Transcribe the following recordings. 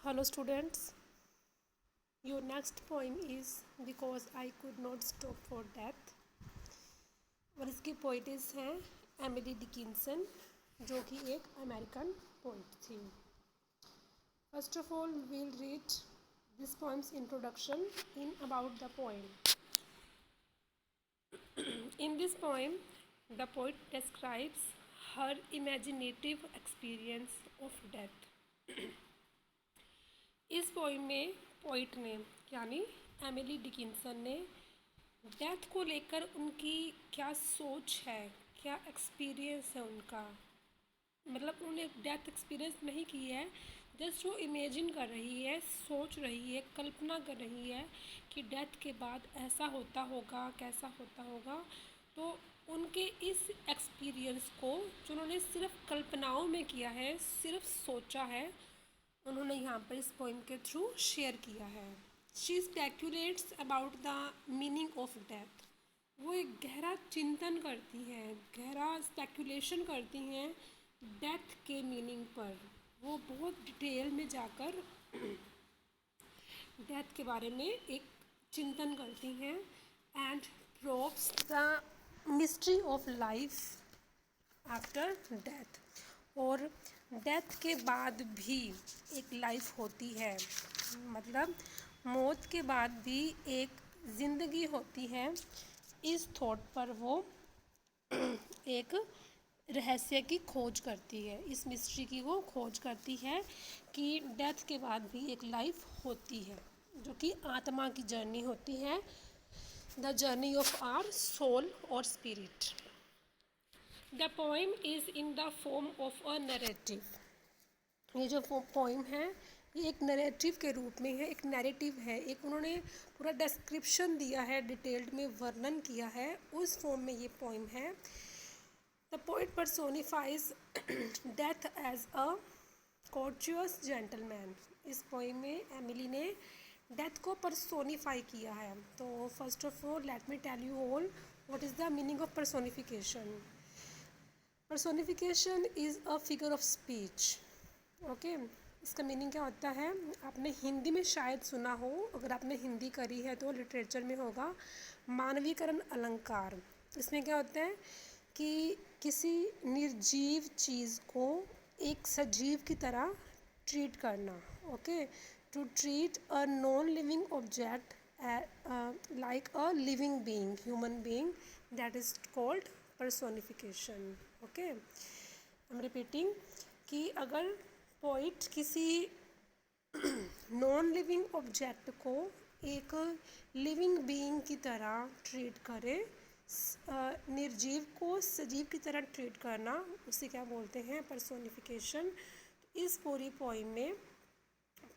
Hello students, your next poem is Because I Could Not Stop for Death और इसकी पोइटिस हैं Emily Dickinson जो कि एक अमेरिकन पोइट थी. First of all, we'll read this poem's introduction in about the poem. In this poem, the poet describes her imaginative experience of death. इस poem में poet ने यानी एमिली डिकिंसन ने death को लेकर उनकी क्या सोच है, क्या एक्सपीरियंस है उनका, मतलब उन्होंने डेथ एक्सपीरियंस नहीं की है, जस्ट वो इमेजिन कर रही है, सोच रही है, कल्पना कर रही है कि डेथ के बाद ऐसा होता होगा, कैसा होता होगा. तो उनके इस एक्सपीरियंस को जो उन्होंने सिर्फ कल्पनाओं में किया है, सिर्फ सोचा है, उन्होंने यहाँ पर इस पोइम के थ्रू शेयर किया है. She speculates about the meaning of death. वो एक गहरा चिंतन करती हैं, गहरा स्पेक्यूलेशन करती हैं डेथ के मीनिंग पर. वो बहुत डिटेल में जाकर डेथ के बारे में एक चिंतन करती हैं. And probes the mystery of life after death. और डेथ के बाद भी एक लाइफ होती है, मतलब मौत के बाद भी एक ज़िंदगी होती है. इस थॉट पर वो एक रहस्य की खोज करती है, इस मिस्ट्री की वो खोज करती है कि डेथ के बाद भी एक लाइफ होती है जो कि आत्मा की जर्नी होती है, the journey of our soul और spirit. The poem is in the form of a narrative. ये जो पोइम है ये एक नरेटिव के रूप में है, एक नैरेटिव है, एक उन्होंने पूरा डिस्क्रिप्शन दिया है, डिटेल्ड में वर्णन किया है, उस फॉर्म में ये पोइम है. The poet personifies death as a courteous gentleman. इस पोइम में एमिली ने डेथ को पर्सोनिफाई किया है. तो first of all let me tell you all what is the meaning of personification. Personification is a figure of speech. Okay, इसका meaning क्या होता है, आपने हिंदी में शायद सुना हो, अगर आपने हिंदी करी है तो लिटरेचर में होगा, मानवीकरण अलंकार. इसमें क्या होता है कि किसी निर्जीव चीज़ को एक सजीव की तरह ट्रीट करना. Okay, to treat a non living object like a living being, human being, that is called personification. Okay, I am repeating कि अगर पोइट किसी नॉन लिविंग ऑब्जेक्ट को एक लिविंग बीइंग की तरह ट्रीट करे, निर्जीव को सजीव की तरह ट्रीट करना, उसे क्या बोलते हैं, पर्सोनिफिकेशन. तो इस पूरी पोइम में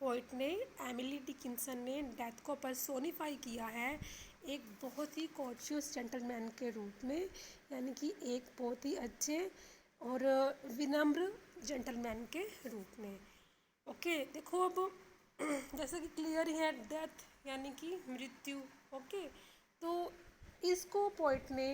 पोइट ने, एमिली डिकिंसन ने डेथ को पर्सोनिफाई किया है एक बहुत ही कॉर्चियस जेंटलमैन के रूप में, यानी कि एक बहुत ही अच्छे और विनम्र जेंटलमैन के रूप में. ओके, देखो अब जैसे कि क्लियर ही है, डेथ यानी कि मृत्यु. ओके, तो इसको पोइट ने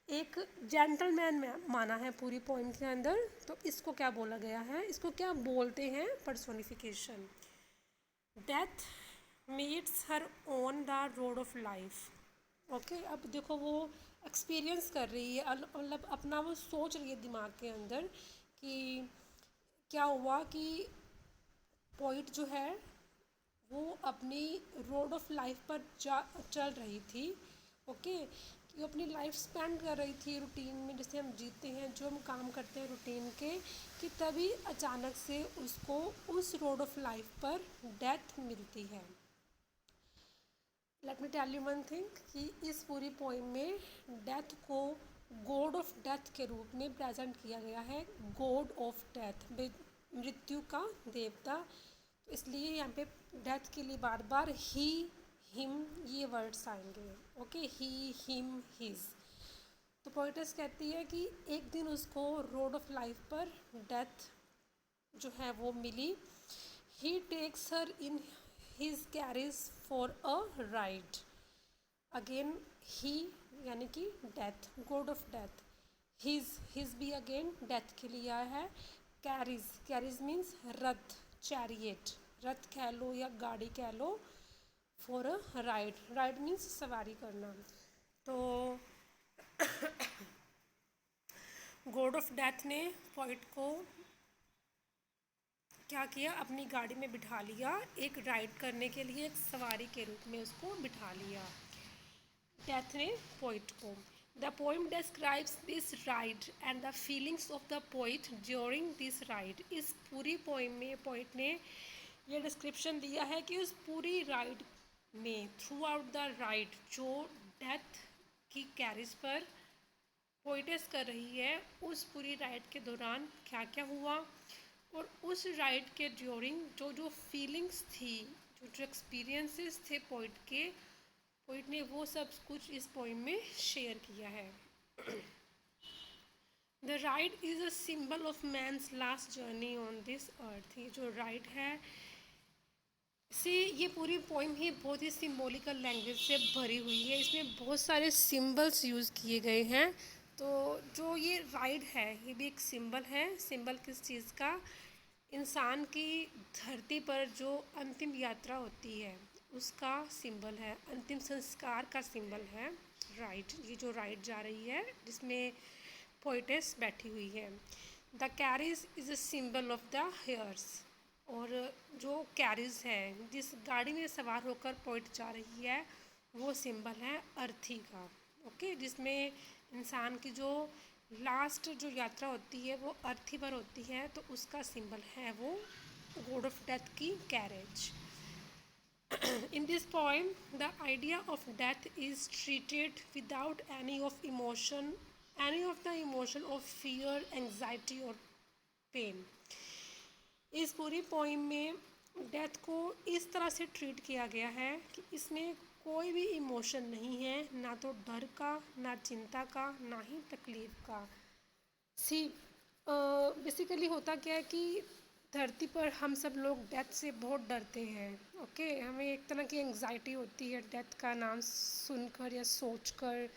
एक जेंटलमैन में माना है पूरी पोइम के अंदर. तो इसको क्या बोला गया है, इसको क्या बोलते हैं, personification. Death meets her on the road of life. Okay, अब देखो वो एक्सपीरियंस कर रही है, मतलब अपना वो सोच रही है दिमाग के अंदर कि क्या हुआ कि पोइट जो है वो अपनी रोड ऑफ लाइफ पर चल रही थी. ओके, कि वो अपनी लाइफ स्पेंड कर रही थी रूटीन में, जैसे हम जीते हैं, जो हम काम करते हैं रूटीन के, कि तभी अचानक से उसको उस रोड ऑफ लाइफ पर डेथ मिलती है. Let me tell you one thing कि इस पूरी पोइम में डेथ को गॉड ऑफ डेथ के रूप में प्रेजेंट किया गया है. गॉड ऑफ डेथ, मृत्यु का देवता. तो इसलिए यहाँ पे डेथ के लिए बार बार ही, हिम, ये वर्ड्स आएंगे. Okay, he, him, his. तो पोइटस कहती है कि एक दिन उसको रोड ऑफ लाइफ पर डेथ जो है वो मिली. He takes her in his carriage for a ride. Again he यानी कि death, god of death. His भी अगेन डेथ के लिए आया है. कैरिज, कैरिज मीन्स रथ, चैरियट, रथ कह लो या गाड़ी कह लो, for a ride. Ride means सवारी करना। तो गॉड ऑफ डेथ ने पोइट को क्या किया, अपनी गाड़ी में बिठा लिया, एक राइड करने के लिए, एक सवारी के रूप में उसको बिठा लिया डेथ ने पोइट को। The poem describes this ride and the feelings of the poet during this ride. इस पूरी पोइम में पोइट ने यह डिस्क्रिप्शन दिया है कि उस पूरी राइड में, थ्रू आउट द राइड, जो डेथ की कैरेज पर पोइटेस कर रही है, उस पूरी राइड के दौरान क्या क्या हुआ, और उस राइड के ड्यूरिंग जो जो फीलिंग्स थी, जो जो एक्सपीरियंसेस थे पोइट के, पोइट ने वो सब कुछ इस पोइम में शेयर किया है। The ride is a symbol of man's last journey on this earth. ये जो राइड है, से ये पूरी पोइम ही बहुत ही सिम्बॉलिकल लैंग्वेज से भरी हुई है। इसमें बहुत सारे सिंबल्स यूज़ किए गए हैं। तो जो ये राइड है, ये भी एक सिंबल है। सिंबल किस चीज़ का? इंसान की धरती पर जो अंतिम यात्रा होती है उसका सिंबल है, अंतिम संस्कार का सिंबल है राइड। ये जो राइड जा रही है जिसमें पोइटेस बैठी हुई है। The carriage is a symbol of the hairs. और जो कैरिज है, जिस गाड़ी में सवार होकर पोइट जा रही है, वो सिंबल है अर्थी का। ओके, जिसमें इंसान की जो लास्ट जो यात्रा होती है वो अर्थी पर होती है, तो उसका सिंबल है वो गॉड ऑफ डेथ की carriage. In this poem, the idea of death is treated without any of the emotion of fear, anxiety or pain. इस पूरी पोइम में डेथ को इस तरह से ट्रीट किया गया है कि इसमें कोई भी इमोशन नहीं है, ना तो डर का, ना चिंता का, ना ही तकलीफ का। बेसिकली होता क्या है कि धरती पर हम सब लोग डेथ से बहुत डरते हैं। ओके, हमें एक तरह की एंग्जाइटी होती है डेथ का नाम सुनकर या सोचकर।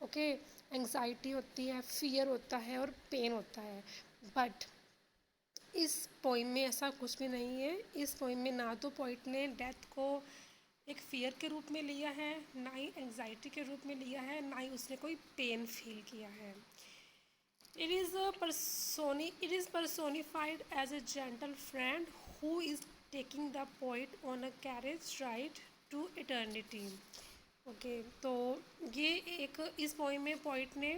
ओके, एंग्जाइटी होती है, फियर होता है और पेन होता है। बट इस पोइम में ऐसा कुछ भी नहीं है। इस पोइम में ना तो पोइट ने डेथ को एक फियर के रूप में लिया है, ना ही एंग्जाइटी के रूप में लिया है, ना ही उसने कोई पेन फील किया है। It is personified as a gentle friend who is taking the poet on a carriage ride to eternity. Okay, तो ये एक इस पोइम में पोइट ने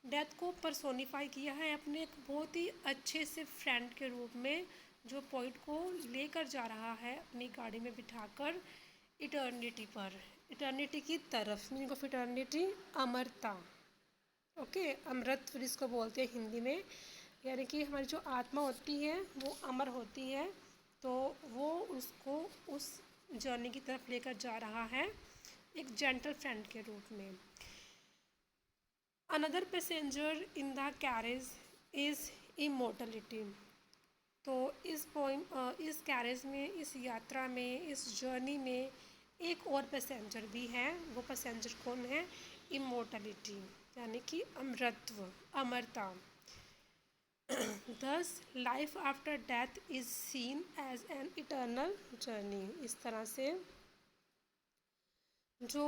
डेथ को पर्सोनीफाई किया है अपने एक बहुत ही अच्छे से फ्रेंड के रूप में, जो पोइट को लेकर जा रहा है अपनी गाड़ी में बिठाकर इटर्निटी पर, इटर्निटी की तरफ। मीनिंग ऑफ इटर्निटी अमरता। ओके, अमृत जिसको बोलते हैं हिंदी में, यानी कि हमारी जो आत्मा होती है वो अमर होती है, तो वो उसको उस जर्नी की तरफ लेकर जा रहा है एक जेंटल फ्रेंड के रूप में। Another passenger in the carriage is immortality. तो इस कैरेज में, इस यात्रा में, इस जर्नी में एक और पैसेंजर भी है। वो पैसेंजर कौन है? इमोर्टलिटी, यानी कि अमरत्व, अमरता। Thus, life after death is seen as an eternal journey. इस तरह से जो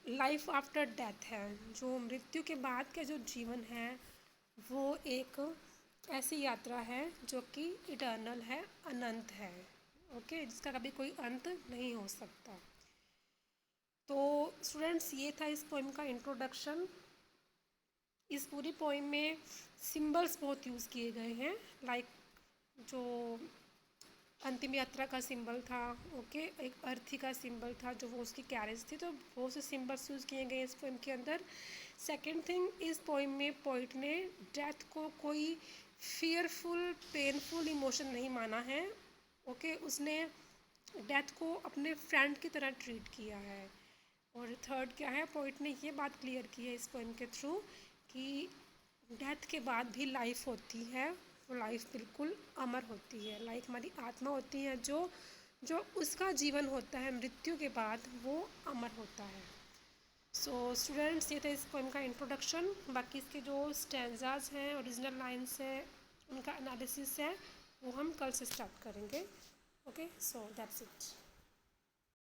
लाइफ आफ्टर डेथ है, जो मृत्यु के बाद का जो जीवन है, वो एक ऐसी यात्रा है जो कि इटर्नल है, अनंत है। ओके, जिसका कभी कोई अंत नहीं हो सकता। तो स्टूडेंट्स, ये था इस पोइम का इंट्रोडक्शन। इस पूरी पोइम में सिंबल्स बहुत यूज़ किए गए हैं, लाइक जो अंतिम यात्रा का सिंबल था, ओके, एक अर्थी का सिंबल था जो वो उसकी कैरेज थी, तो बहुत से सिंबल्स यूज़ किए गए इस पोइम के अंदर। सेकंड थिंग, इस पोइम में पोइट ने डेथ को कोई फियरफुल, पेनफुल इमोशन नहीं माना है। ओके, उसने डेथ को अपने फ्रेंड की तरह ट्रीट किया है। और थर्ड क्या है, पोइट ने ये बात क्लियर की है इस पोइम के थ्रू कि डेथ के बाद भी लाइफ होती है, वो लाइफ बिल्कुल अमर होती है। लाइक हमारी आत्मा होती है, जो जो उसका जीवन होता है मृत्यु के बाद, वो अमर होता है। सो स्टूडेंट्स, ये था इस पोइम का इंट्रोडक्शन। बाकी इसके जो स्टैंजाज हैं, ओरिजिनल लाइन्स हैं, उनका एनालिसिस है, वो हम कल से स्टार्ट करेंगे। Okay, so that's it.